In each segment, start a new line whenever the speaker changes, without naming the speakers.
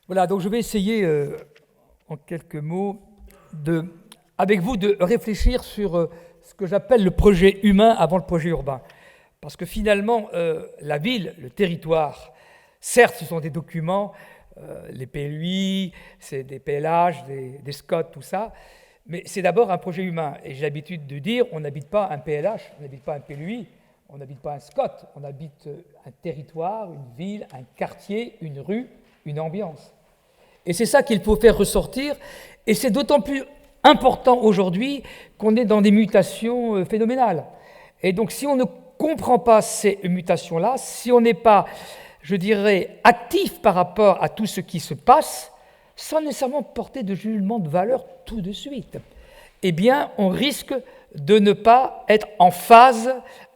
Voilà, donc je vais essayer, en quelques mots, avec vous, de réfléchir sur ce que j'appelle le projet humain avant le projet urbain. Parce que finalement, la ville, le territoire, certes, ce sont des documents, les PLUI, c'est des PLH, des SCOT, tout ça, mais c'est d'abord un projet humain. Et j'ai l'habitude de dire, on n'habite pas un PLH, on n'habite pas un PLUI, on n'habite pas un SCOT, on habite un territoire, une ville, un quartier, une rue, une ambiance. Et c'est ça qu'il faut faire ressortir, et c'est d'autant plus important aujourd'hui qu'on est dans des mutations phénoménales. Et donc si on ne comprend pas ces mutations-là, si on n'est pas, je dirais, actif par rapport à tout ce qui se passe, sans nécessairement porter de jugement de valeur tout de suite, eh bien on risque de ne pas être en phase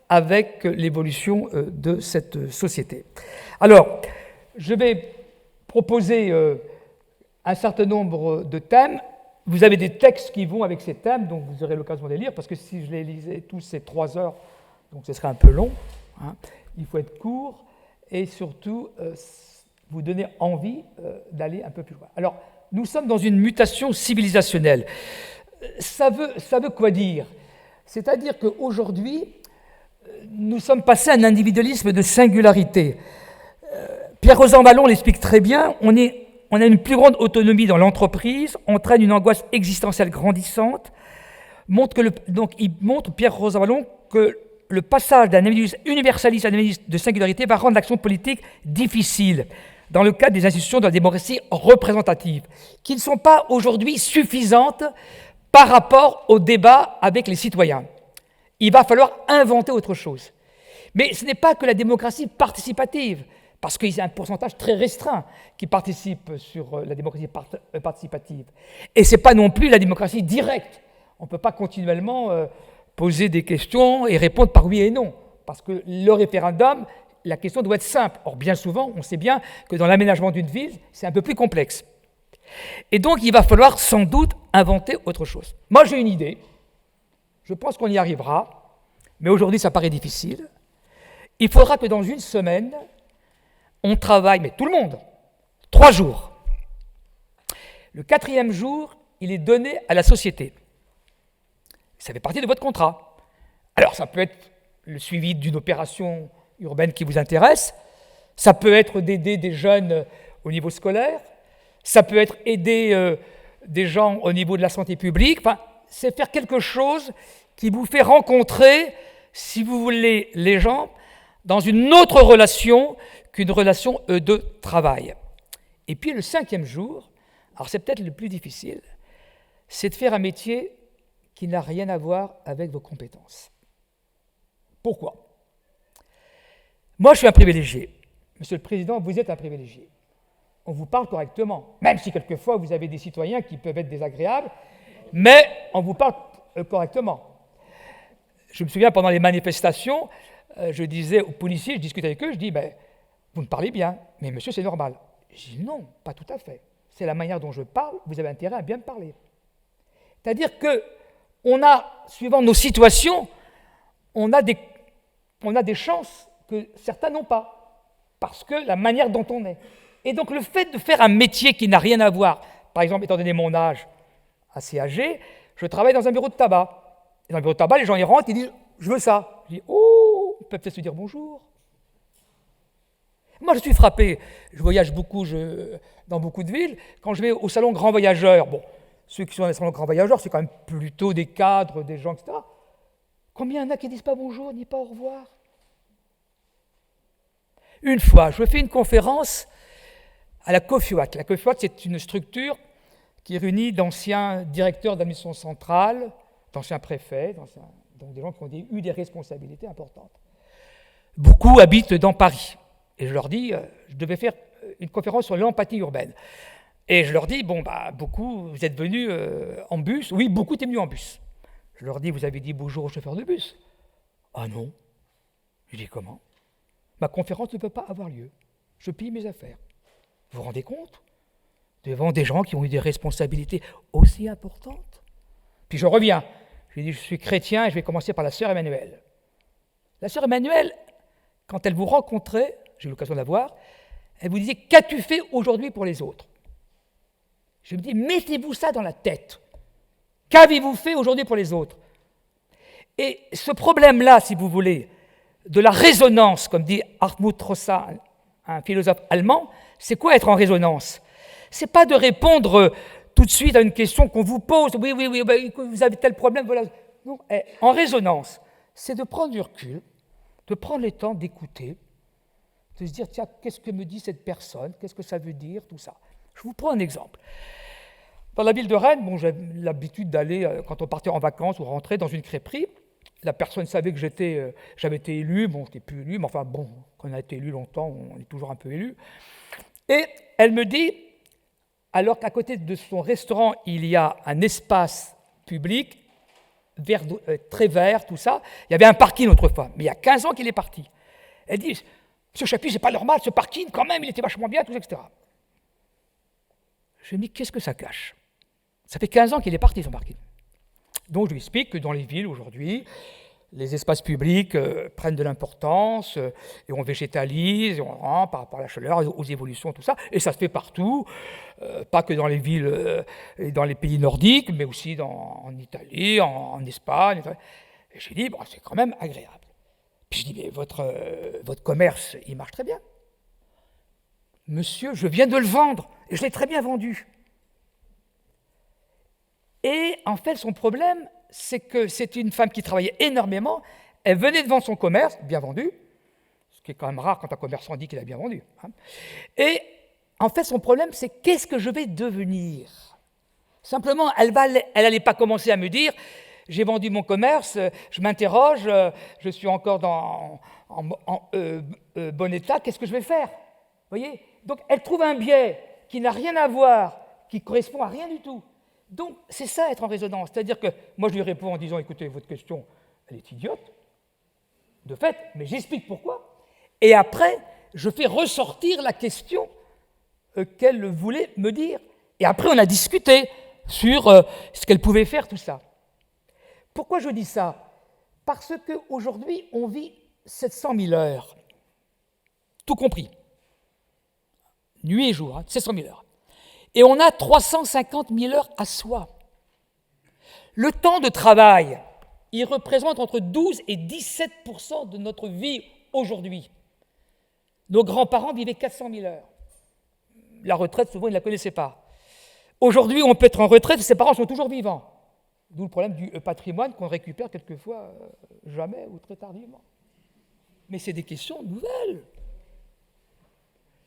avec l'évolution de cette société. Alors, je vais proposer un certain nombre de thèmes. Vous avez des textes qui vont avec ces thèmes, donc vous aurez l'occasion de les lire, parce que si je les lisais tous, c'est 3 heures, donc ce serait un peu long. Il faut être court et surtout vous donner envie d'aller un peu plus loin. Alors, nous sommes dans une mutation civilisationnelle. Ça veut quoi dire? C'est-à-dire qu'aujourd'hui, nous sommes passés à un individualisme de singularité. Pierre Rosanvallon l'explique très bien, on a une plus grande autonomie dans l'entreprise, entraîne une angoisse existentielle grandissante, il montre, Pierre Rosanvallon, que le passage d'un individu universaliste à un individu de singularité va rendre l'action politique difficile dans le cadre des institutions de la démocratie représentative, qui ne sont pas aujourd'hui suffisantes par rapport au débat avec les citoyens. Il va falloir inventer autre chose. Mais ce n'est pas que la démocratie participative, parce qu'il y a un pourcentage très restreint qui participe sur la démocratie participative. Et ce n'est pas non plus la démocratie directe. On ne peut pas continuellement poser des questions et répondre par oui et non, parce que le référendum, la question doit être simple. Or, bien souvent, on sait bien que dans l'aménagement d'une ville, c'est un peu plus complexe. Et donc, il va falloir sans doute inventer autre chose. Moi, j'ai une idée. Je pense qu'on y arrivera, mais aujourd'hui, ça paraît difficile. Il faudra que dans une semaine, on travaille, mais tout le monde, 3 jours. Le 4e jour, il est donné à la société. Ça fait partie de votre contrat. Alors, ça peut être le suivi d'une opération urbaine qui vous intéresse, ça peut être d'aider des jeunes au niveau scolaire, ça peut être aider des gens au niveau de la santé publique, enfin, c'est faire quelque chose qui vous fait rencontrer, si vous voulez, les gens dans une autre relation qu'une relation de travail. Et puis le 5e jour, alors c'est peut-être le plus difficile, c'est de faire un métier qui n'a rien à voir avec vos compétences. Pourquoi? Moi, je suis un privilégié. Monsieur le Président, vous êtes un privilégié. On vous parle correctement, même si quelquefois vous avez des citoyens qui peuvent être désagréables, mais on vous parle correctement. Je me souviens, pendant les manifestations, je disais aux policiers, je discutais avec eux, je dis, vous me parlez bien, mais monsieur, c'est normal. Je dis, non, pas tout à fait. C'est la manière dont je parle, vous avez intérêt à bien me parler. C'est-à-dire qu'on a, suivant nos situations, on a des chances que certains n'ont pas, parce que la manière dont on est. Et donc le fait de faire un métier qui n'a rien à voir, par exemple, étant donné mon âge assez âgé, je travaille dans un bureau de tabac. Et dans le bureau de tabac, les gens y rentrent, ils disent « je veux ça ». Je dis « oh, ils peuvent peut-être se dire bonjour ». Moi, je suis frappé, je voyage beaucoup dans beaucoup de villes, quand je vais au salon Grand Voyageur, bon, ceux qui sont dans les salons Grand Voyageur, c'est quand même plutôt des cadres, des gens, etc. Combien il y en a qui ne disent pas bonjour, ni pas au revoir? Une fois, je fais une conférence à la COFIWAT. La COFIWAT, c'est une structure qui réunit d'anciens directeurs d'administration centrale, d'anciens préfets, donc des gens qui ont eu des responsabilités importantes. Beaucoup habitent dans Paris. Et je leur dis, je devais faire une conférence sur l'empathie urbaine. Et je leur dis, beaucoup, vous êtes venus en bus. Oui, beaucoup étaient venus en bus. Je leur dis, vous avez dit bonjour au chauffeur de bus? Ah non. Je dis, comment? Ma conférence ne peut pas avoir lieu. Je pille mes affaires. Vous vous rendez compte? Devant des gens qui ont eu des responsabilités aussi importantes. Puis je reviens. Je dis, je suis chrétien et je vais commencer par la sœur Emmanuelle. La sœur Emmanuelle, quand elle vous rencontrait, j'ai eu l'occasion de la voir, elle vous disait, qu'as-tu fait aujourd'hui pour les autres? Je me dis, mettez-vous ça dans la tête. Qu'avez-vous fait aujourd'hui pour les autres? Et ce problème-là, si vous voulez, de la résonance, comme dit Hartmut Rosa, un philosophe allemand, c'est quoi être en résonance? C'est pas de répondre tout de suite à une question qu'on vous pose. Oui, vous avez tel problème, voilà. Non, en résonance, c'est de prendre du recul, de prendre le temps d'écouter, de se dire, tiens, qu'est-ce que me dit cette personne? Qu'est-ce que ça veut dire? Tout ça. Je vous prends un exemple. Dans la ville de Rennes, bon, j'avais l'habitude d'aller, quand on partait en vacances ou rentrer dans une crêperie, la personne savait que j'avais été élu, bon, je n'étais plus élu, mais enfin bon, quand on a été élu longtemps, on est toujours un peu élu. Et elle me dit, alors qu'à côté de son restaurant, il y a un espace public, très vert, tout ça, il y avait un parking autrefois, mais il y a 15 ans qu'il est parti. Elle dit, Monsieur Chapuis, c'est pas normal, ce parking, quand même, il était vachement bien, tout ça, etc. Je lui ai dit, qu'est-ce que ça cache? Ça fait 15 ans qu'il est parti, son parking. Donc je lui explique que dans les villes aujourd'hui, les espaces publics prennent de l'importance et on végétalise, et on rend par rapport à la chaleur, aux évolutions, tout ça. Et ça se fait partout, pas que dans les villes et dans les pays nordiques, mais aussi en Italie, en Espagne. Et je lui dis, bon, c'est quand même agréable. Puis je dis, mais votre commerce, il marche très bien. Monsieur, je viens de le vendre, et je l'ai très bien vendu. Et en fait, son problème, c'est que c'est une femme qui travaillait énormément. Elle venait de vendre son commerce, bien vendu, ce qui est quand même rare quand un commerçant dit qu'il a bien vendu. Hein. Et en fait, son problème, c'est qu'est-ce que je vais devenir? Simplement, elle n'allait pas commencer à me dire, j'ai vendu mon commerce, je m'interroge, je suis encore en bon état, qu'est-ce que je vais faire? Vous voyez? Donc, elle trouve un biais qui n'a rien à voir, qui correspond à rien du tout. Donc, c'est ça être en résonance. C'est-à-dire que moi, je lui réponds en disant, écoutez, votre question, elle est idiote, de fait, mais j'explique pourquoi. Et après, je fais ressortir la question qu'elle voulait me dire. Et après, on a discuté sur ce qu'elle pouvait faire, tout ça. Pourquoi je dis ça? Parce qu'aujourd'hui, on vit 700 000 heures, tout compris. Nuit et jour, 700 000 heures. Et on a 350 000 heures à soi. Le temps de travail, il représente entre 12 et 17% de notre vie aujourd'hui. Nos grands-parents vivaient 400 000 heures. La retraite, souvent, ils ne la connaissaient pas. Aujourd'hui, on peut être en retraite et ses parents sont toujours vivants. D'où le problème du patrimoine qu'on récupère quelquefois jamais ou très tardivement. Mais c'est des questions nouvelles.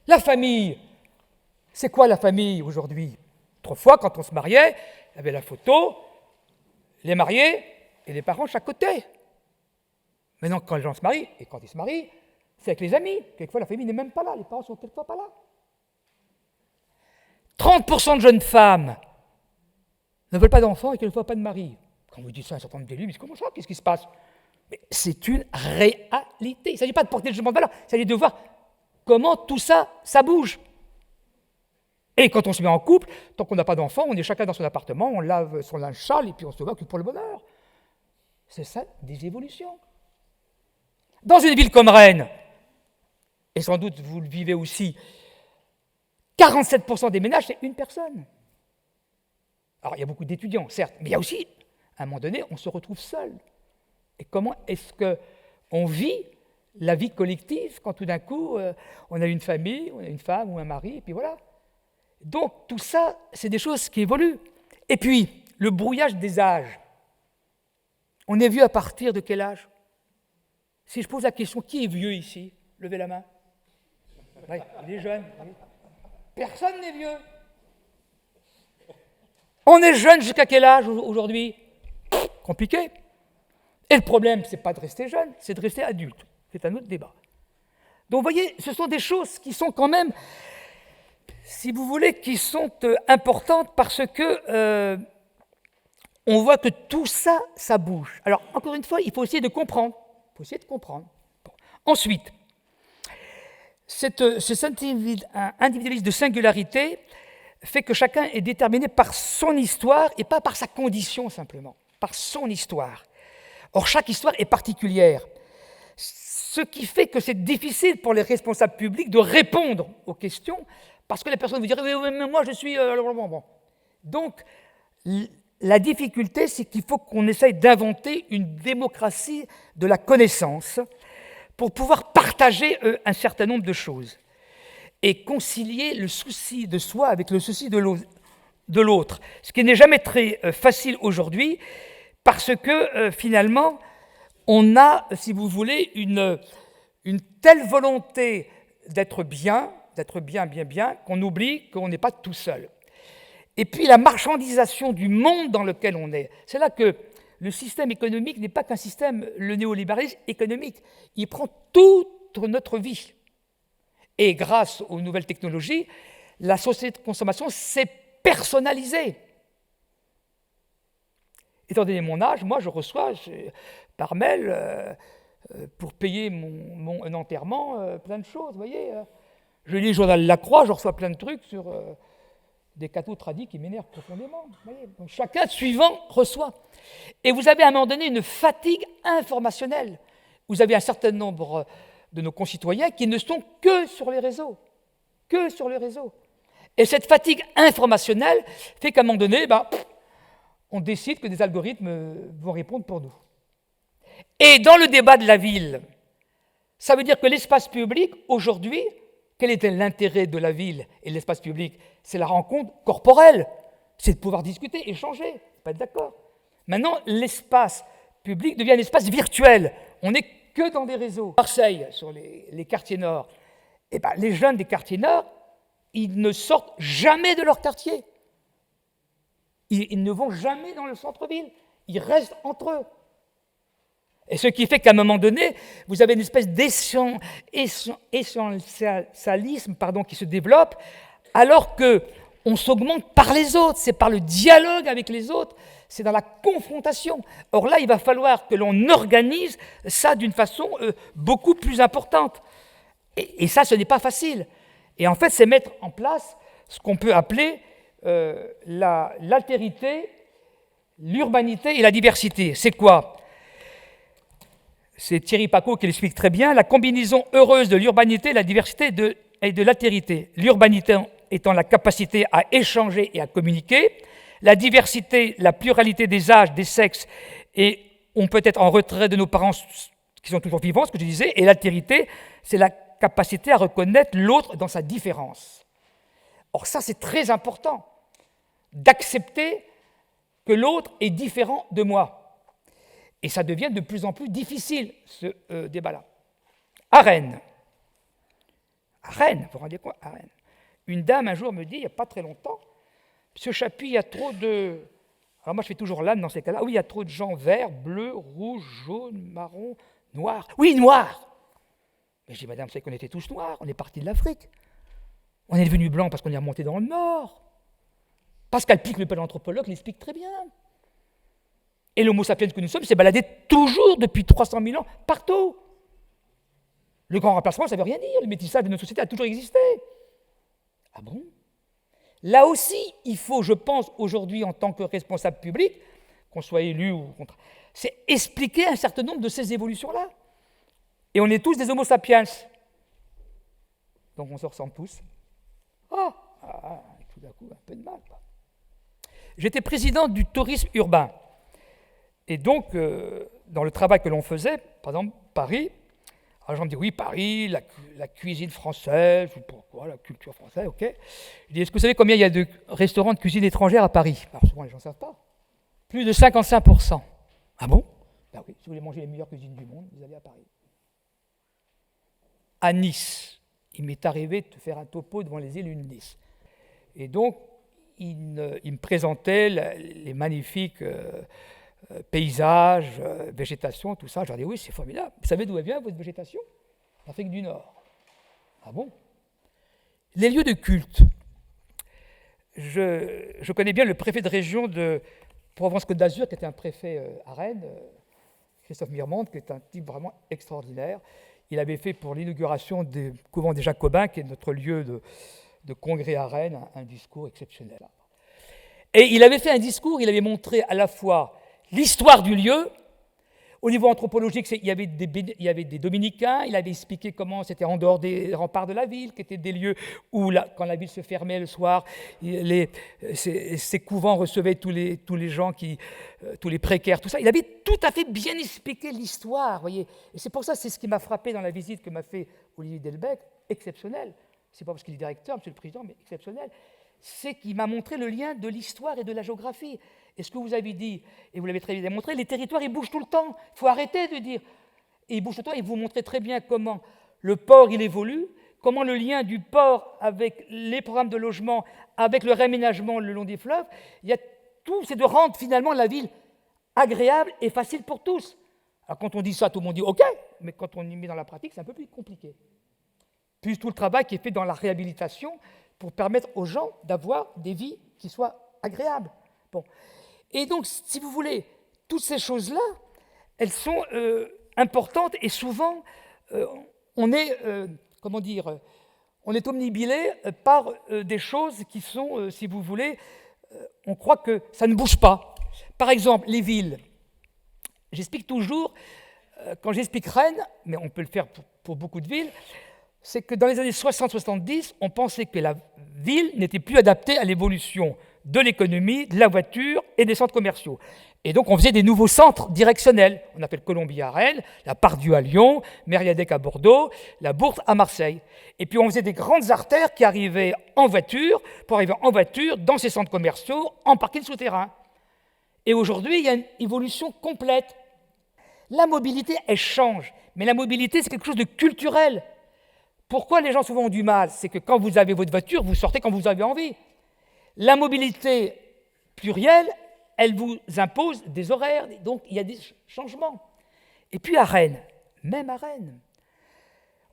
La famille. C'est quoi la famille aujourd'hui? Autrefois, quand on se mariait, il y avait la photo, les mariés et les parents de chaque côté. Maintenant, quand les gens se marient, et quand ils se marient, c'est avec les amis. Quelquefois, la famille n'est même pas là, les parents sont quelquefois pas là. 30% de jeunes femmes ne veulent pas d'enfants et quelquefois pas de mari. Quand vous dites ça à un certain nombre d'élus, mais comment ça? Qu'est-ce qui se passe? Mais c'est une réalité. Il ne s'agit pas de porter le jugement de valeur, il s'agit de voir comment tout ça, ça bouge. Et quand on se met en couple, tant qu'on n'a pas d'enfant, on est chacun dans son appartement, on lave son linge sale et puis on se voit que pour le bonheur. C'est ça, des évolutions. Dans une ville comme Rennes, et sans doute vous le vivez aussi, 47% des ménages, c'est une personne. Alors, il y a beaucoup d'étudiants, certes, mais il y a aussi, à un moment donné, on se retrouve seul. Et comment est-ce qu'on vit la vie collective quand tout d'un coup, on a une famille, on a une femme ou un mari, et puis voilà. Donc, tout ça, c'est des choses qui évoluent. Et puis, le brouillage des âges. On est vieux à partir de quel âge? Si je pose la question, qui est vieux ici? Levez la main. Oui, il est jeune. Personne n'est vieux. On est jeune jusqu'à quel âge aujourd'hui? Compliqué. Et le problème, ce n'est pas de rester jeune, c'est de rester adulte. C'est un autre débat. Donc, vous voyez, ce sont des choses qui sont quand même, si vous voulez, qui sont importantes parce que on voit que tout ça, ça bouge. Alors, encore une fois, il faut essayer de comprendre. Bon. Ensuite, cet individualisme de singularité fait que chacun est déterminé par son histoire et pas par sa condition simplement, par son histoire. Or, chaque histoire est particulière, ce qui fait que c'est difficile pour les responsables publics de répondre aux questions parce que la personne vous dirait « oui, mais moi je suis… bon. » Donc, la difficulté, c'est qu'il faut qu'on essaye d'inventer une démocratie de la connaissance pour pouvoir partager un certain nombre de choses et concilier le souci de soi avec le souci de l'autre, ce qui n'est jamais très facile aujourd'hui, parce que finalement, on a, si vous voulez, une telle volonté d'être bien, qu'on oublie qu'on n'est pas tout seul. Et puis la marchandisation du monde dans lequel on est, c'est là que le système économique n'est pas qu'un système, le néolibéralisme économique, il prend toute notre vie. Et grâce aux nouvelles technologies, la société de consommation s'est personnalisée. Étant donné mon âge, moi je reçois par mail, pour payer un enterrement, plein de choses, vous voyez. Je lis le journal La Croix, je reçois plein de trucs sur des cathos tradis qui m'énervent profondément. Vous voyez. Donc, chacun suivant reçoit. Et vous avez à un moment donné une fatigue informationnelle. Vous avez un certain nombre de nos concitoyens qui ne sont que sur les réseaux. Que sur les réseaux. Et cette fatigue informationnelle fait qu'à un moment donné, on décide que des algorithmes vont répondre pour nous. Et dans le débat de la ville, ça veut dire que l'espace public, aujourd'hui, quel était l'intérêt de la ville et de l'espace public? C'est la rencontre corporelle, c'est de pouvoir discuter, échanger, pas être d'accord. Maintenant, l'espace public devient un espace virtuel. On n'est que dans des réseaux. Marseille, sur les quartiers nord, les jeunes des quartiers nord, ils ne sortent jamais de leur quartier. Ils ne vont jamais dans le centre-ville. Ils restent entre eux. Et ce qui fait qu'à un moment donné, vous avez une espèce d'essentialisme qui se développe, alors qu'on s'augmente par les autres, c'est par le dialogue avec les autres, c'est dans la confrontation. Or là, il va falloir que l'on organise ça d'une façon beaucoup plus importante. Et ça, ce n'est pas facile. Et en fait, c'est mettre en place ce qu'on peut appeler l'altérité, l'urbanité et la diversité. C'est quoi ? C'est Thierry Pacaud qui l'explique très bien, la combinaison heureuse de l'urbanité, de la diversité et de l'altérité. L'urbanité étant la capacité à échanger et à communiquer, la diversité, la pluralité des âges, des sexes, et on peut être en retrait de nos parents qui sont toujours vivants, ce que je disais, et l'altérité, c'est la capacité à reconnaître l'autre dans sa différence. Or ça, c'est très important, d'accepter que l'autre est différent de moi. Et ça devient de plus en plus difficile, ce débat-là. À Rennes, vous vous rendez compte, à Rennes, une dame un jour me dit, il n'y a pas très longtemps, Monsieur Chapuis, il y a trop de... Alors moi je fais toujours l'âne dans ces cas-là. Oui, il y a trop de gens verts, bleus, rouges, jaunes, marrons, noirs. Oui, noirs. Mais je dis, madame, vous savez qu'on était tous noirs, on est partis de l'Afrique. On est devenus blancs parce qu'on est remonté dans le Nord. Pascal Pic, le paléanthropologue, l'explique très bien. Et l'homo sapiens que nous sommes s'est baladé toujours depuis 300 000 ans, partout. Le grand remplacement, ça ne veut rien dire. Le métissage de notre société a toujours existé. Ah bon? Là aussi, il faut, je pense, aujourd'hui, en tant que responsable public, qu'on soit élu ou contre, c'est expliquer un certain nombre de ces évolutions-là. Et on est tous des homo sapiens. Donc on se ressemble tous. Tout d'un coup, un peu de mal. J'étais président du tourisme urbain. Et donc, dans le travail que l'on faisait, par exemple, Paris, alors les gens me disent, oui, Paris, la cuisine française, pourquoi, la culture française, ok. Je dis, est-ce que vous savez combien il y a de restaurants de cuisine étrangère à Paris? Alors souvent, les gens ne savent pas. Plus de 55%. Ah bon? Ben oui, si vous voulez manger les meilleures cuisines du monde, vous allez à Paris. À Nice, il m'est arrivé de faire un topo devant les îles de Nice. Et donc, il me présentait les magnifiques... paysages, végétation, tout ça. Je leur dis, oui, c'est formidable. Vous savez d'où elle vient, votre végétation? L'Afrique du Nord. Ah bon? Les lieux de culte. Je connais bien le préfet de région de Provence-Côte d'Azur, qui était un préfet à Rennes, Christophe Mirmonde, qui est un type vraiment extraordinaire. Il avait fait pour l'inauguration du couvent des Jacobins, qui est notre lieu de congrès à Rennes, un discours exceptionnel. Et il avait fait un discours, il avait montré à la fois l'histoire du lieu, Au niveau anthropologique, il y avait des dominicains, il avait expliqué comment c'était en dehors des remparts de la ville, qui étaient des lieux où, quand la ville se fermait le soir, ces couvents recevaient tous les gens, tous les précaires, tout ça. Il avait tout à fait bien expliqué l'histoire, voyez. Et c'est pour ça, c'est ce qui m'a frappé dans la visite que m'a fait Olivier Delbecq, exceptionnel. C'est pas parce qu'il est directeur, Monsieur le Président, mais exceptionnel. C'est qu'il m'a montré le lien de l'histoire et de la géographie. Et ce que vous avez dit, et vous l'avez très bien démontré, les territoires, ils bougent tout le temps. Il faut arrêter de dire. Et ils bougent tout le temps, et vous montrez très bien comment le port, il évolue, comment le lien du port avec les programmes de logement, avec le réaménagement le long des fleuves, il y a tout, c'est de rendre finalement la ville agréable et facile pour tous. Alors quand on dit ça, tout le monde dit « OK », mais quand on y met dans la pratique, c'est un peu plus compliqué. Puis tout le travail qui est fait dans la réhabilitation pour permettre aux gens d'avoir des vies qui soient agréables. Bon. Et donc, si vous voulez, toutes ces choses-là, elles sont importantes et souvent, on est omnibilé par des choses qui sont, si vous voulez, on croit que ça ne bouge pas. Par exemple, les villes. J'explique toujours, quand j'explique Rennes, mais on peut le faire pour beaucoup de villes, c'est que dans les années 60-70, on pensait que la ville n'était plus adaptée à l'évolution de l'économie, de la voiture et des centres commerciaux. Et donc on faisait des nouveaux centres directionnels. On appelle Colombier à Rennes, la Part-Dieu à Lyon, Mériadec à Bordeaux, la Bourse à Marseille. Et puis on faisait des grandes artères qui arrivaient en voiture, pour arriver en voiture dans ces centres commerciaux, en parking souterrain. Et aujourd'hui, il y a une évolution complète. La mobilité, elle change. Mais la mobilité, c'est quelque chose de culturel. Pourquoi les gens souvent ont du mal? C'est que quand vous avez votre voiture, vous sortez quand vous avez envie. La mobilité plurielle, elle vous impose des horaires, donc il y a des changements. Et puis à Rennes, même à Rennes,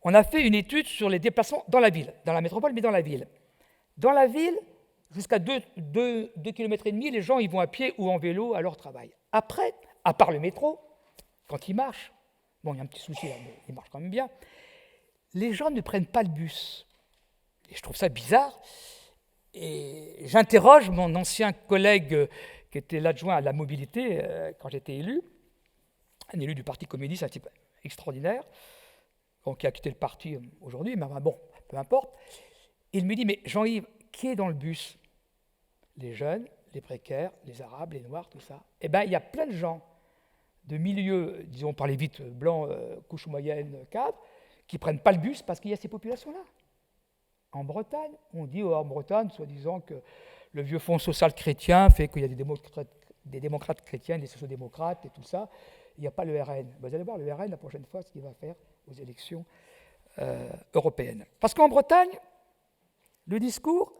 on a fait une étude sur les déplacements dans la ville, dans la métropole, mais dans la ville. Dans la ville, jusqu'à 2,5 km, les gens ils vont à pied ou en vélo à leur travail. Après, à part le métro, quand il marche, bon, il y a un petit souci là, mais il marche quand même bien, les gens ne prennent pas le bus. Et je trouve ça bizarre. Et j'interroge mon ancien collègue qui était l'adjoint à la mobilité quand j'étais élu, un élu du Parti communiste, un type extraordinaire, qui a quitté le parti aujourd'hui, mais bon, peu importe. Il me dit, mais Jean-Yves, qui est dans le bus? Les jeunes, les précaires, les arabes, les noirs, tout ça. Eh bien, il y a plein de gens de milieux, disons, par les vite blancs, couche moyenne, cadre, qui ne prennent pas le bus parce qu'il y a ces populations-là. En Bretagne, on dit en Bretagne, soi-disant que le vieux fonds social chrétien fait qu'il y a des démocrates chrétiens, des sociodémocrates et tout ça. Il n'y a pas le RN. Vous allez voir le RN la prochaine fois ce qu'il va faire aux élections européennes. Parce qu'en Bretagne, le discours,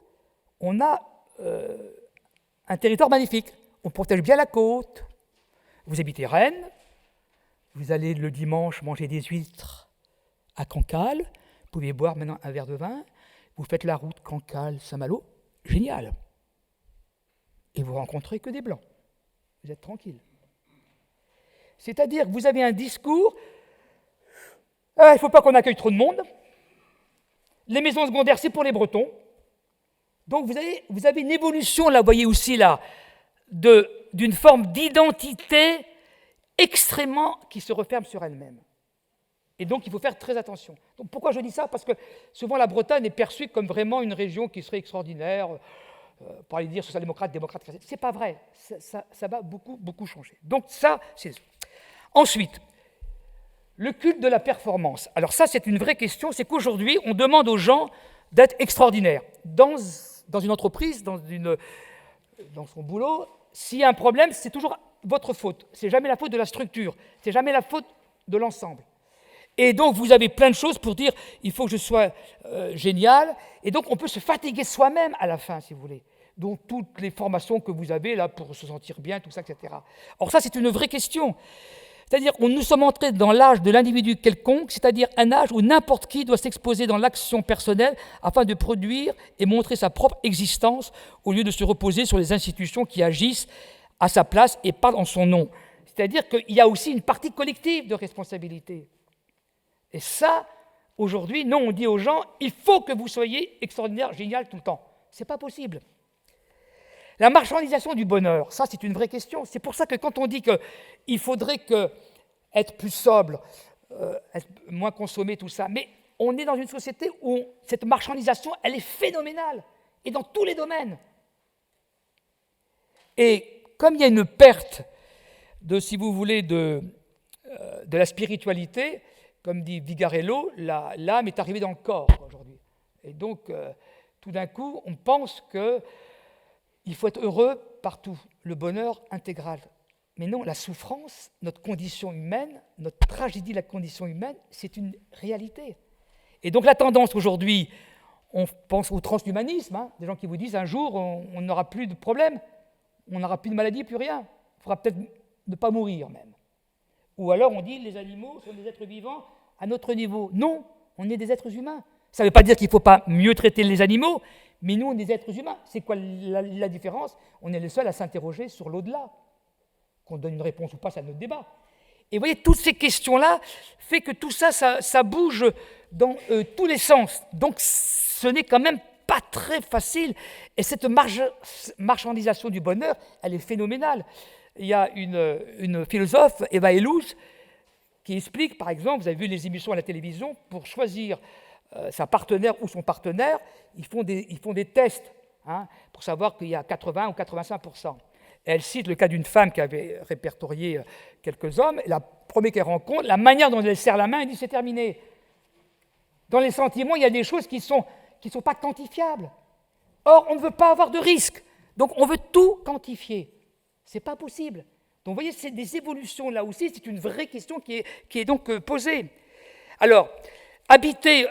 on a un territoire magnifique. On protège bien la côte. Vous habitez Rennes, vous allez le dimanche manger des huîtres à Cancale, vous pouvez boire maintenant un verre de vin, vous faites la route Cancale-Saint-Malo, génial. Et vous rencontrez que des blancs. Vous êtes tranquille. C'est-à-dire que vous avez un discours, il ne faut pas qu'on accueille trop de monde, les maisons secondaires, c'est pour les Bretons. Donc vous avez une évolution, là, vous voyez aussi là, d'une forme d'identité extrêmement qui se referme sur elle-même. Et donc, il faut faire très attention. Donc, pourquoi je dis ça? Parce que souvent, la Bretagne est perçue comme vraiment une région qui serait extraordinaire, pour aller dire social-démocrate, démocrate, chrétien. Ce n'est pas vrai. Ça va beaucoup, beaucoup changer. Donc, ça, c'est... Ensuite, le culte de la performance. Alors ça, c'est une vraie question. C'est qu'aujourd'hui, on demande aux gens d'être extraordinaires. Dans une entreprise, dans son boulot, s'il y a un problème, c'est toujours votre faute. C'est jamais la faute de la structure. C'est jamais la faute de l'ensemble. Et donc, vous avez plein de choses pour dire « il faut que je sois génial ». Et donc, on peut se fatiguer soi-même à la fin, si vous voulez. Donc, toutes les formations que vous avez là pour se sentir bien, tout ça, etc. Or, ça, c'est une vraie question. C'est-à-dire que nous sommes entrés dans l'âge de l'individu quelconque, c'est-à-dire un âge où n'importe qui doit s'exposer dans l'action personnelle afin de produire et montrer sa propre existence au lieu de se reposer sur les institutions qui agissent à sa place et parlent en son nom. C'est-à-dire qu'il y a aussi une partie collective de responsabilité. Et ça, aujourd'hui, non, on dit aux gens, il faut que vous soyez extraordinaire, génial tout le temps. Ce n'est pas possible. La marchandisation du bonheur, ça c'est une vraie question. C'est pour ça que quand on dit qu'il faudrait que être plus sobre, être moins consommé, tout ça. Mais on est dans une société où cette marchandisation, elle est phénoménale, et dans tous les domaines. Et comme il y a une perte de, si vous voulez, de la spiritualité, comme dit Vigarello, l'âme est arrivée dans le corps aujourd'hui. Et donc, tout d'un coup, on pense qu'il faut être heureux partout, le bonheur intégral. Mais non, la souffrance, notre condition humaine, notre tragédie de la condition humaine, c'est une réalité. Et donc la tendance aujourd'hui, on pense au transhumanisme, hein, des gens qui vous disent un jour, on n'aura plus de problème, on n'aura plus de maladie, plus rien. Il faudra peut-être ne pas mourir même. Ou alors on dit les animaux sont des êtres vivants à notre niveau. Non, on est des êtres humains. Ça ne veut pas dire qu'il ne faut pas mieux traiter les animaux, mais nous, on est des êtres humains. C'est quoi la différence? On est les seuls à s'interroger sur l'au-delà. Qu'on donne une réponse ou pas, c'est un autre débat. Et vous voyez, toutes ces questions-là fait que tout ça, ça bouge dans tous les sens. Donc, ce n'est quand même pas très facile. Et cette marchandisation du bonheur, elle est phénoménale. Il y a une philosophe, Eva Illouz, qui explique, par exemple, vous avez vu les émissions à la télévision, pour choisir sa partenaire ou son partenaire, ils font des tests hein, pour savoir qu'il y a 80 ou 85%. Et elle cite le cas d'une femme qui avait répertorié quelques hommes, et la première qu'elle rencontre, la manière dont elle serre la main, elle dit c'est terminé. Dans les sentiments, il y a des choses qui sont pas quantifiables. Or, on ne veut pas avoir de risque, donc on veut tout quantifier. Ce n'est pas possible. Donc vous voyez, c'est des évolutions là aussi, c'est une vraie question qui est donc posée. Alors, habiter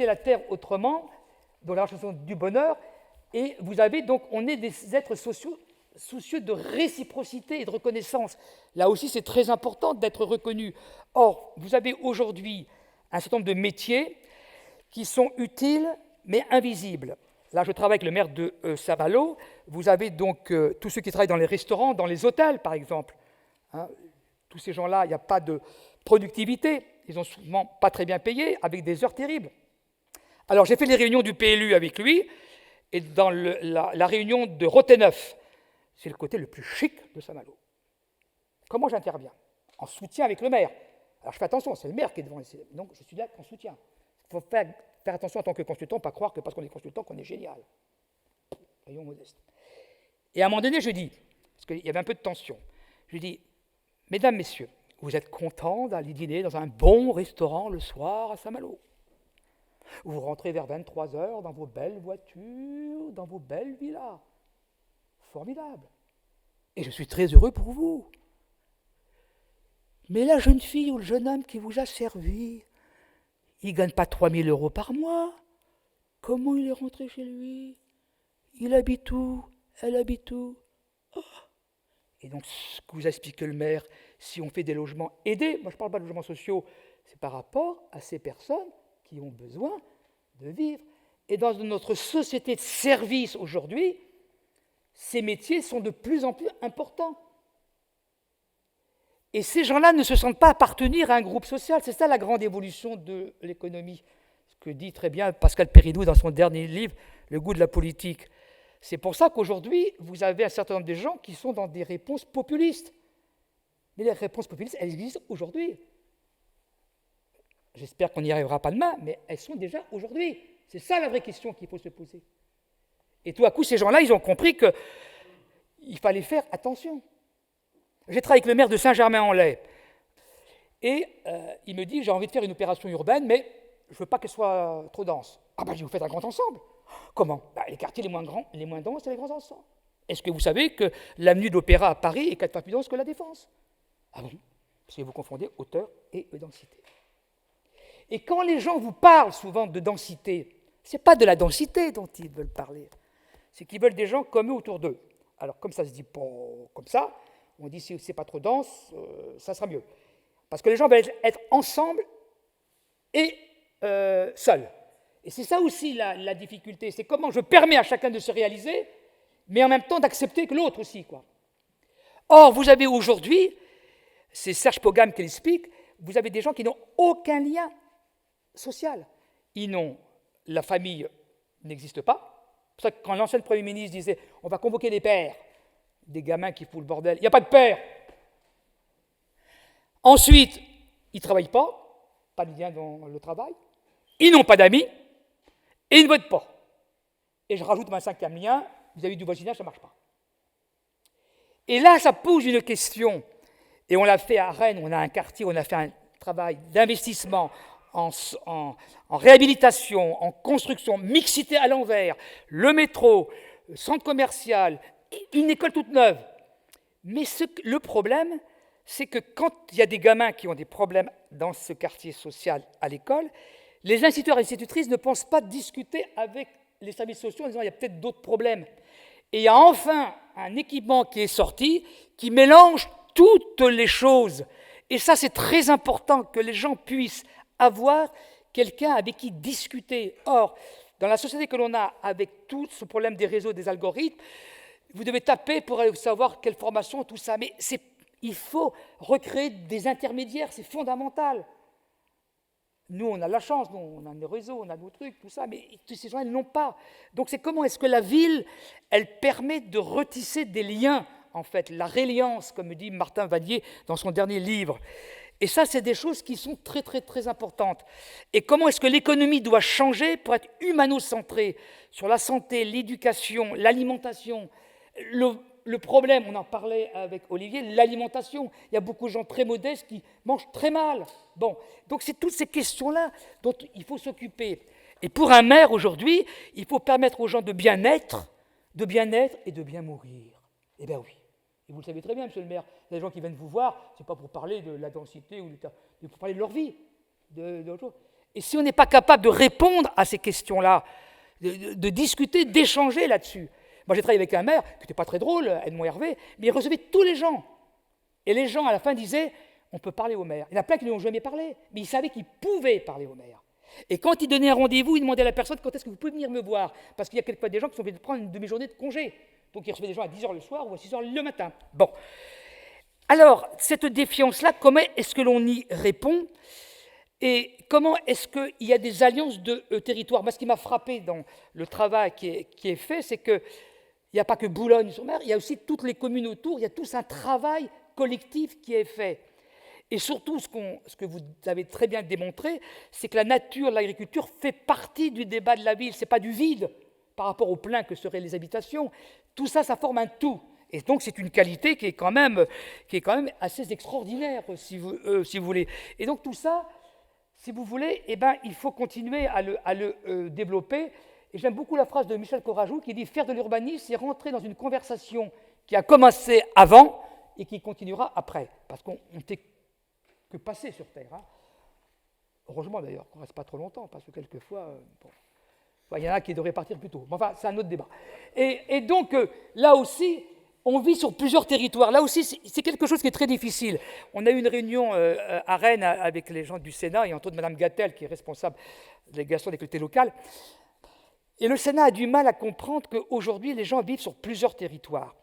la Terre autrement, dans la recherche du bonheur, et vous avez donc, on est des êtres sociaux soucieux de réciprocité et de reconnaissance. Là aussi, c'est très important d'être reconnu. Or, vous avez aujourd'hui un certain nombre de métiers qui sont utiles mais invisibles. Là, je travaille avec le maire de Saint-Malo. Vous avez donc tous ceux qui travaillent dans les restaurants, dans les hôtels, par exemple. Hein, tous ces gens-là, il n'y a pas de productivité. Ils sont souvent pas très bien payés, avec des heures terribles. Alors, j'ai fait les réunions du PLU avec lui, et dans la réunion de Roténeuf, c'est le côté le plus chic de Saint-Malo. Comment j'interviens? En soutien avec le maire. Alors, je fais attention, c'est le maire qui est devant les... Donc, je suis là en soutien. Il faut faire attention en tant que consultant, pas croire que parce qu'on est consultant, qu'on est génial. Soyons modestes. Et à un moment donné, je dis, parce qu'il y avait un peu de tension, je dis, mesdames, messieurs, vous êtes contents d'aller dîner dans un bon restaurant le soir à Saint-Malo. Vous rentrez vers 23h dans vos belles voitures, dans vos belles villas. Formidable. Et je suis très heureux pour vous. Mais la jeune fille ou le jeune homme qui vous a servi, il ne gagne pas 3 000 € par mois. Comment il est rentré chez lui? Il habite où? Elle habite où? Oh. Et donc, ce que vous a expliqué le maire, si on fait des logements aidés, moi je ne parle pas de logements sociaux, c'est par rapport à ces personnes qui ont besoin de vivre. Et dans notre société de service aujourd'hui, ces métiers sont de plus en plus importants. Et ces gens-là ne se sentent pas appartenir à un groupe social. C'est ça la grande évolution de l'économie. Ce que dit très bien Pascal Péridou dans son dernier livre, Le goût de la politique. C'est pour ça qu'aujourd'hui, vous avez un certain nombre de gens qui sont dans des réponses populistes. Mais les réponses populistes, elles existent aujourd'hui. J'espère qu'on n'y arrivera pas demain, mais elles sont déjà aujourd'hui. C'est ça la vraie question qu'il faut se poser. Et tout à coup, ces gens-là, ils ont compris qu'il fallait faire attention. J'ai travaillé avec le maire de Saint-Germain-en-Laye. Et il me dit, j'ai envie de faire une opération urbaine, mais je ne veux pas qu'elle soit trop dense. Ah ben, vous faites un grand ensemble. Comment? Les quartiers les moins denses, c'est les grands ensembles. Est-ce que vous savez que l'avenue de l'Opéra à Paris est 4 fois plus dense que la Défense? Ah bon? Parce que vous confondez hauteur et densité. Et quand les gens vous parlent souvent de densité, ce n'est pas de la densité dont ils veulent parler, c'est qu'ils veulent des gens comme eux autour d'eux. Alors comme ça se dit pas comme ça, on dit si c'est pas trop dense, ça sera mieux. Parce que les gens veulent être ensemble et seuls. Et c'est ça aussi la difficulté, c'est comment je permets à chacun de se réaliser, mais en même temps d'accepter que l'autre aussi, quoi. Or, vous avez aujourd'hui, c'est Serge Pogam qui l'explique, vous avez des gens qui n'ont aucun lien social. La famille n'existe pas. C'est pour ça que quand l'ancien Premier ministre disait « on va convoquer des pères », des gamins qui foutent le bordel, il n'y a pas de père. Ensuite, ils ne travaillent pas de lien dans le travail, ils n'ont pas d'amis, et ils ne votent pas. Et je rajoute un cinquième lien, vis-à-vis du voisinage, ça ne marche pas. Et là, ça pose une question, et on l'a fait à Rennes, on a un quartier, on a fait un travail d'investissement en réhabilitation, en construction, mixité à l'envers, le métro, le centre commercial, une école toute neuve. Mais le problème, c'est que quand il y a des gamins qui ont des problèmes dans ce quartier social à l'école, les instituteurs et institutrices ne pensent pas discuter avec les services sociaux en disant il y a peut-être d'autres problèmes. Et il y a enfin un équipement qui est sorti qui mélange toutes les choses. Et ça, c'est très important que les gens puissent avoir quelqu'un avec qui discuter. Or, dans la société que l'on a, avec tout ce problème des réseaux, des algorithmes, vous devez taper pour savoir quelle formation, tout ça. Mais il faut recréer des intermédiaires, c'est fondamental. Nous, on a la chance, on a nos réseaux, on a nos trucs, tout ça, mais tous ces gens, ils n'ont pas. Donc, c'est comment est-ce que la ville, elle permet de retisser des liens, en fait, la résilience, comme dit Martin Vallier dans son dernier livre. Et ça, c'est des choses qui sont très, très, très importantes. Et comment est-ce que l'économie doit changer pour être humano-centrée sur la santé, l'éducation, l'alimentation, le problème, on en parlait avec Olivier, l'alimentation. Il y a beaucoup de gens très modestes qui mangent très mal. Bon, donc c'est toutes ces questions-là dont il faut s'occuper. Et pour un maire aujourd'hui, il faut permettre aux gens de bien être et de bien mourir. Eh bien oui. Et vous le savez très bien, monsieur le maire, les gens qui viennent vous voir, ce n'est pas pour parler de la densité, mais pour parler de leur vie. Et si on n'est pas capable de répondre à ces questions-là, de discuter, d'échanger là-dessus. Moi, j'ai travaillé avec un maire qui n'était pas très drôle, Edmond Hervé, mais il recevait tous les gens. Et les gens, à la fin, disaient on peut parler au maire. Il y en a plein qui ne lui ont jamais parlé, mais ils savaient qu'ils pouvaient parler au maire. Et quand il donnait un rendez-vous, il demandait à la personne quand est-ce que vous pouvez venir me voir. Parce qu'il y a quelquefois des gens qui sont obligés de prendre une demi-journée de congé. Donc, ils recevaient des gens à 10h le soir ou à 6h le matin. Bon. Alors, cette défiance-là, comment est-ce que l'on y répond ? Et comment est-ce qu'il y a des alliances de territoire ? Moi, ce qui m'a frappé dans le travail qui est fait, c'est qu'il n'y a pas que Boulogne-sur-Mer, il y a aussi toutes les communes autour, il y a tous un travail collectif qui est fait. Et surtout, ce que vous avez très bien démontré, c'est que la nature, l'agriculture fait partie du débat de la ville. Ce n'est pas du vide par rapport au plein que seraient les habitations. Tout ça, ça forme un tout. Et donc, c'est une qualité qui est quand même assez extraordinaire, si vous voulez. Et donc, tout ça, si vous voulez, eh ben, il faut continuer à le développer. Et j'aime beaucoup la phrase de Michel Courajou qui dit « Faire de l'urbanisme, c'est rentrer dans une conversation qui a commencé avant et qui continuera après. » Parce qu'on n'était que passé sur Terre. Hein. Heureusement d'ailleurs qu'on ne reste pas trop longtemps, parce que quelquefois, il y en a qui devraient partir plus tôt. Mais enfin, c'est un autre débat. Et donc, là aussi, on vit sur plusieurs territoires. Là aussi, c'est quelque chose qui est très difficile. On a eu une réunion à Rennes avec les gens du Sénat, et entre autres Mme Gattel, qui est responsable de l'élégation des collectivités locales. Et le Sénat a du mal à comprendre qu'aujourd'hui, les gens vivent sur plusieurs territoires.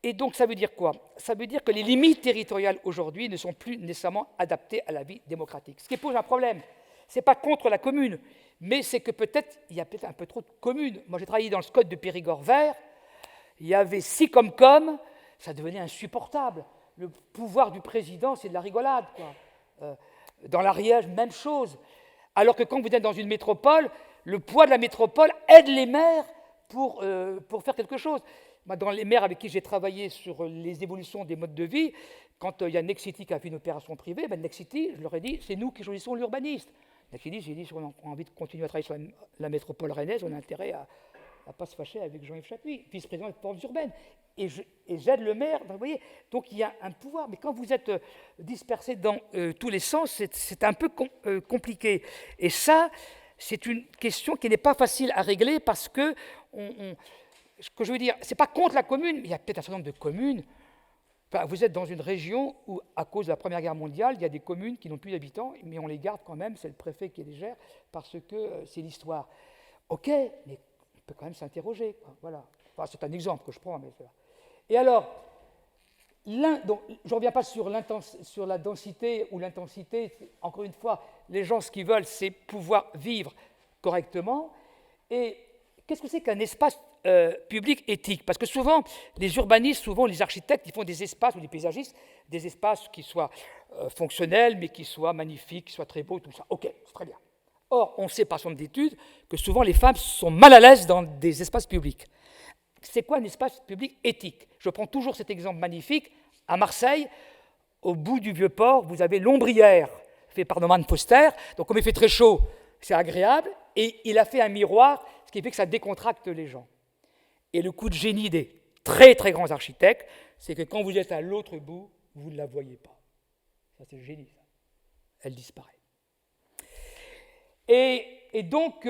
Et donc, ça veut dire quoi ? Ça veut dire que les limites territoriales aujourd'hui ne sont plus nécessairement adaptées à la vie démocratique. Ce qui pose un problème. Ce n'est pas contre la commune, mais c'est que peut-être, il y a peut-être un peu trop de communes. Moi, j'ai travaillé dans le SCOT de Périgord vert. Il y avait 6 Comcom, ça devenait insupportable. Le pouvoir du président, c'est de la rigolade, quoi. Dans l'Ariège, même chose. Alors que quand vous êtes dans une métropole, le poids de la métropole aide les maires pour faire quelque chose. Moi, dans les maires avec qui j'ai travaillé sur les évolutions des modes de vie, quand il y a Nexity qui a fait une opération privée, Nexity, je leur ai dit, c'est nous qui choisissons l'urbaniste. Nexity, j'ai dit, si on a envie de continuer à travailler sur la métropole rennaise, on a intérêt à ne pas se fâcher avec Jean-Yves Chapuis, vice-président des forces urbaines. Et j'aide le maire, vous voyez, donc il y a un pouvoir. Mais quand vous êtes dispersé dans tous les sens, c'est un peu compliqué. Et ça, c'est une question qui n'est pas facile à régler parce que, ce que je veux dire, ce n'est pas contre la commune, mais il y a peut-être un certain nombre de communes. Enfin, vous êtes dans une région où, à cause de la Première Guerre mondiale, il y a des communes qui n'ont plus d'habitants, mais on les garde quand même, c'est le préfet qui les gère, parce que c'est l'histoire. Ok, mais on peut quand même s'interroger. Voilà. Enfin, c'est un exemple que je prends. Mais et alors, donc, je ne reviens pas sur la densité ou l'intensité. Encore une fois, les gens, ce qu'ils veulent, c'est pouvoir vivre correctement. Et qu'est-ce que c'est qu'un espace public éthique. Parce que souvent, les urbanistes, souvent les architectes, ils font des espaces, ou les paysagistes, des espaces qui soient fonctionnels, mais qui soient magnifiques, qui soient très beaux, tout ça. Ok, c'est très bien. Or, on sait par son d'études que souvent les femmes sont mal à l'aise dans des espaces publics. C'est quoi un espace public éthique? Je prends toujours cet exemple magnifique. À Marseille, au bout du Vieux-Port, vous avez l'ombrière, fait par Norman Foster. Donc, comme il fait très chaud, c'est agréable. Et il a fait un miroir, ce qui fait que ça décontracte les gens. Et le coup de génie des très, très grands architectes, c'est que quand vous êtes à l'autre bout, vous ne la voyez pas. Ça, c'est le génie, ça. Elle disparaît. Et donc,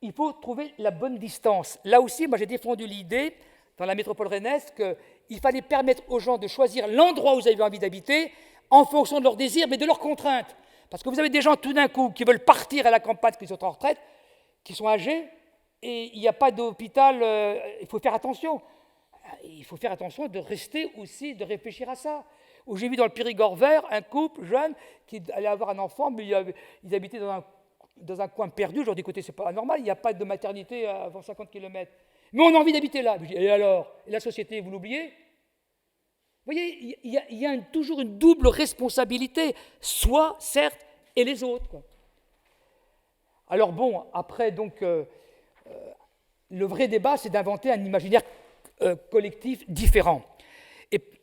il faut trouver la bonne distance. Là aussi, moi, j'ai défendu l'idée, dans la métropole rennaise, qu'il fallait permettre aux gens de choisir l'endroit où ils avaient envie d'habiter en fonction de leurs désirs, mais de leurs contraintes. Parce que vous avez des gens, tout d'un coup, qui veulent partir à la campagne, qui sont en retraite, qui sont âgés, et il n'y a pas d'hôpital, il faut faire attention. Il faut faire attention de rester aussi, de réfléchir à ça. Où j'ai vu dans le Périgord vert un couple jeune qui allait avoir un enfant, mais ils habitaient dans un coin perdu. Je leur dis, écoutez, c'est pas normal, il n'y a pas de maternité avant 50 km. Mais on a envie d'habiter là. Je dis, et alors? Et la société, vous l'oubliez? Vous voyez, il y a toujours une double responsabilité, soi, certes, et les autres, quoi. Alors bon, après, donc, le vrai débat, c'est d'inventer un imaginaire collectif différent.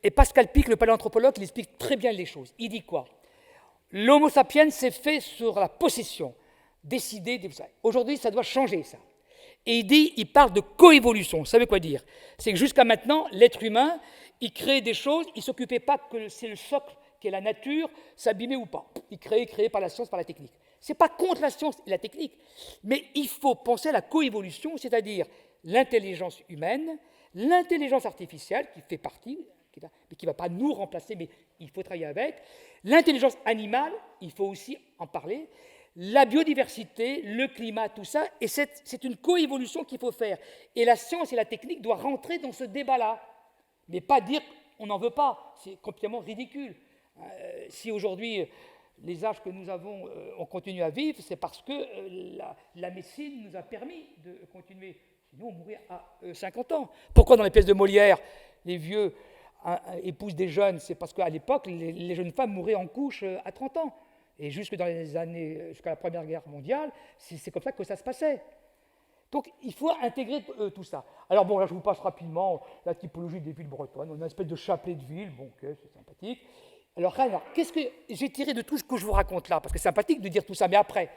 Et Pascal Pic, le paléanthropologue, il explique très bien les choses. Il dit quoi? L'homo sapiens s'est fait sur la possession, décider. Aujourd'hui, ça doit changer, ça. Et il parle de coévolution. Ça veut quoi dire? C'est que jusqu'à maintenant, l'être humain, il créait des choses, il ne s'occupait pas que c'est le socle qui est la nature, s'abîmer ou pas. Il créait par la science, par la technique. Ce n'est pas contre la science et la technique, mais il faut penser à la coévolution, c'est-à-dire l'intelligence humaine, l'intelligence artificielle qui fait partie, mais qui ne va pas nous remplacer, mais il faut travailler avec, l'intelligence animale, il faut aussi en parler, la biodiversité, le climat, tout ça, et c'est une coévolution qu'il faut faire. Et la science et la technique doivent rentrer dans ce débat-là, mais pas dire qu'on n'en veut pas, c'est complètement ridicule. Si aujourd'hui les âges que nous avons, on continue à vivre, c'est parce que la médecine nous a permis de continuer. Sinon, on mourrait à 50 ans. Pourquoi dans les pièces de Molière, les vieux épousent des jeunes? C'est parce qu'à l'époque, les jeunes femmes mouraient en couche à 30 ans. Et jusqu'à la Première Guerre mondiale, c'est comme ça que ça se passait. Donc, il faut intégrer tout ça. Alors bon, là, je vous passe rapidement la typologie des villes bretonnes. On a une espèce de chapelet de villes, bon, ok, c'est sympathique. Alors, qu'est-ce que j'ai tiré de tout ce que je vous raconte là? Parce que c'est sympathique de dire tout ça, mais après,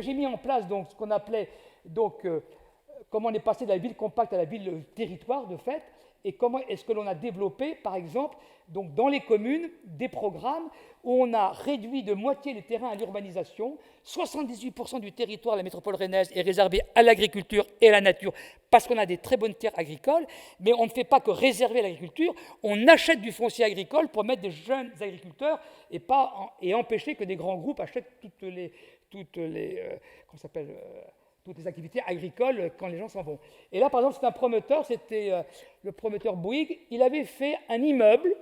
j'ai mis en place donc, ce qu'on appelait, comment on est passé de la ville compacte à la ville territoire, de fait, et comment est-ce que l'on a développé, par exemple, donc, dans les communes, des programmes où on a réduit de moitié les terrains à l'urbanisation. 78% du territoire de la métropole rennaise est réservé à l'agriculture et à la nature, parce qu'on a des très bonnes terres agricoles, mais on ne fait pas que réserver l'agriculture, on achète du foncier agricole pour mettre des jeunes agriculteurs et empêcher que des grands groupes achètent toutes les activités agricoles quand les gens s'en vont. Et là, par exemple, c'est un promoteur, c'était le promoteur Bouygues, il avait fait un immeuble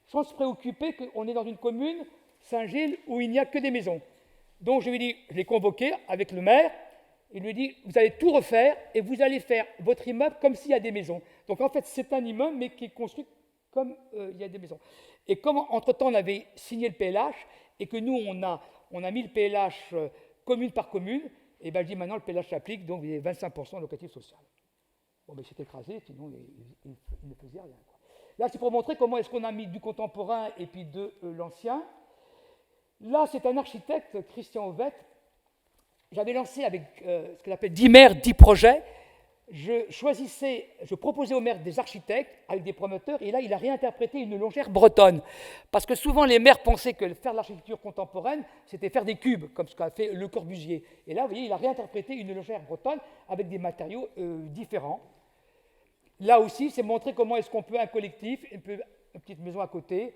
sans se préoccuper qu'on est dans une commune, Saint-Gilles, où il n'y a que des maisons. Donc je l'ai convoqué avec le maire, il lui dit, vous allez tout refaire et vous allez faire votre immeuble comme s'il y a des maisons. Donc en fait, c'est un immeuble, mais qui est construit comme il y a des maisons. Et comme entre-temps, on avait signé le PLH, et que nous, on a mis le PLH commune par commune, et bien je dis maintenant, le PLH s'applique, donc il y a 25% locatif social. Bon, mais c'est écrasé, sinon il ne faisait rien, quoi. Là, c'est pour montrer comment est-ce qu'on a mis du contemporain et puis de l'ancien. Là, c'est un architecte, Christian Ovette. J'avais lancé avec ce qu'on appelle 10 maires, 10 projets. Je proposais aux maires des architectes avec des promoteurs, et là, il a réinterprété une longère bretonne. Parce que souvent, les maires pensaient que faire de l'architecture contemporaine, c'était faire des cubes, comme ce qu'a fait Le Corbusier. Et là, vous voyez, il a réinterprété une longère bretonne avec des matériaux différents. Là aussi, c'est montrer comment est-ce qu'on peut un collectif, une petite maison à côté.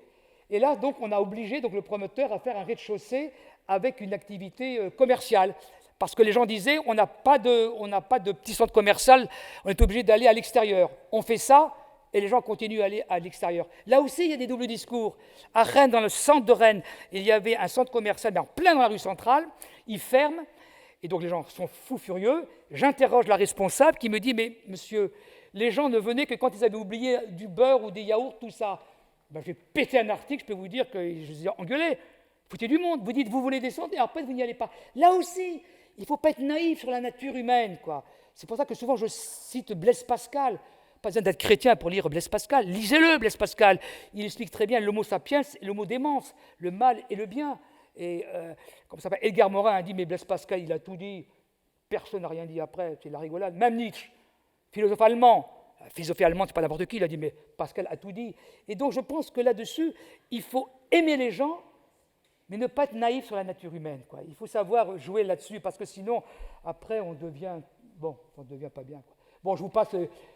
Et là, donc, on a obligé donc, le promoteur à faire un rez-de-chaussée avec une activité commerciale. Parce que les gens disaient, on n'a pas de petit centre commercial, on est obligé d'aller à l'extérieur. On fait ça, et les gens continuent à aller à l'extérieur. Là aussi, il y a des doubles discours. À Rennes, dans le centre de Rennes, il y avait un centre commercial, mais en plein dans la rue centrale, il ferme, Et donc les gens sont fous furieux. J'interroge la responsable qui me dit « Mais monsieur, les gens ne venaient que quand ils avaient oublié du beurre ou des yaourts, tout ça. » Ben, je vais péter un article, je peux vous dire que je les ai engueulés. Foutez du monde, vous dites vous voulez descendre et après vous n'y allez pas. Là aussi, il ne faut pas être naïf sur la nature humaine, quoi. C'est pour ça que souvent je cite Blaise Pascal. Pas besoin d'être chrétien pour lire Blaise Pascal. Lisez-le, Blaise Pascal. Il explique très bien l'homo sapiens et l'homo démens, le mal et le bien. Et comme ça, Edgar Morin a dit, mais Blaise Pascal, il a tout dit. Personne n'a rien dit après, c'est la rigolade. Même Nietzsche, philosophe allemand. Philosophe allemand, c'est pas n'importe qui, il a dit, mais Pascal a tout dit. Et donc je pense que là-dessus, il faut aimer les gens, mais ne pas être naïf sur la nature humaine, quoi. Il faut savoir jouer là-dessus, parce que sinon, après, on devient pas bien, quoi. Bon, je vous passe,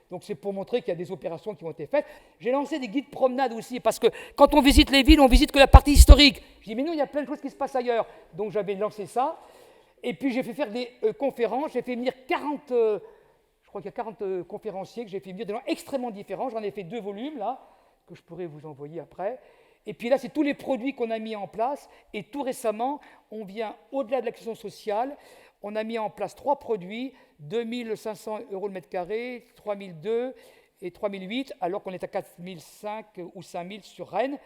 donc c'est pour montrer qu'il y a des opérations qui ont été faites. J'ai lancé des guides promenades aussi, parce que quand on visite les villes, on visite que la partie historique. Je dis, mais non, il y a plein de choses qui se passent ailleurs. Donc j'avais lancé ça, et puis j'ai fait faire des conférences, j'ai fait venir 40, je crois qu'il y a 40 conférenciers que j'ai fait venir, des gens extrêmement différents. J'en ai fait 2 volumes, là, que je pourrais vous envoyer après. Et puis là, c'est tous les produits qu'on a mis en place. Et tout récemment, on vient au-delà de l'action sociale. On a mis en place 3 produits, 2 500 € le mètre carré, 3 200 et 3 008, alors qu'on est à 4 500 ou 5 000 sur Rennes.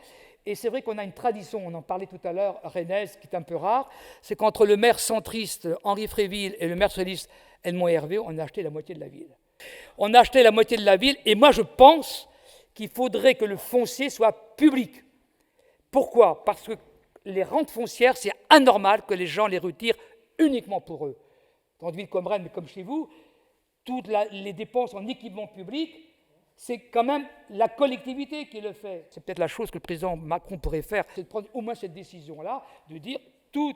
Et c'est vrai qu'on a une tradition, on en parlait tout à l'heure, rennaise, qui est un peu rare, c'est qu'entre le maire centriste Henri Fréville et le maire socialiste Edmond Hervé, on a acheté la moitié de la ville. On a acheté la moitié de la ville, et moi je pense qu'il faudrait que le foncier soit public. Pourquoi ? Parce que les rentes foncières, c'est anormal que les gens les retirent uniquement pour eux. Dans une ville comme Rennes, mais comme chez vous, toutes les dépenses en équipement public, c'est quand même la collectivité qui le fait. C'est peut-être la chose que le président Macron pourrait faire, c'est de prendre au moins cette décision-là, de dire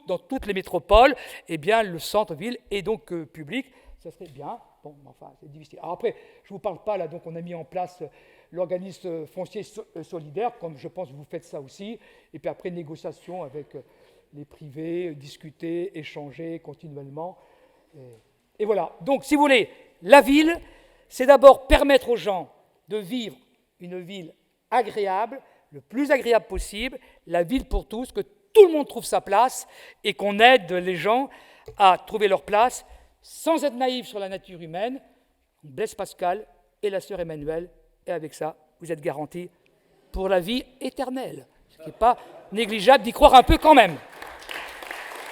dans toutes les métropoles, eh bien, le centre-ville est donc public. Ça serait bien. Bon, enfin, c'est difficile. Alors après, je ne vous parle pas, là, donc on a mis en place l'organisme foncier solidaire, comme je pense que vous faites ça aussi, et puis après, négociation avec les privés, discuter, échanger continuellement. Et voilà. Donc, si vous voulez, la ville, c'est d'abord permettre aux gens de vivre une ville agréable, le plus agréable possible, la ville pour tous, que tout le monde trouve sa place et qu'on aide les gens à trouver leur place sans être naïf sur la nature humaine. Blaise Pascal et la sœur Emmanuelle, et avec ça, vous êtes garantis pour la vie éternelle. Ce qui n'est pas négligeable d'y croire un peu quand même.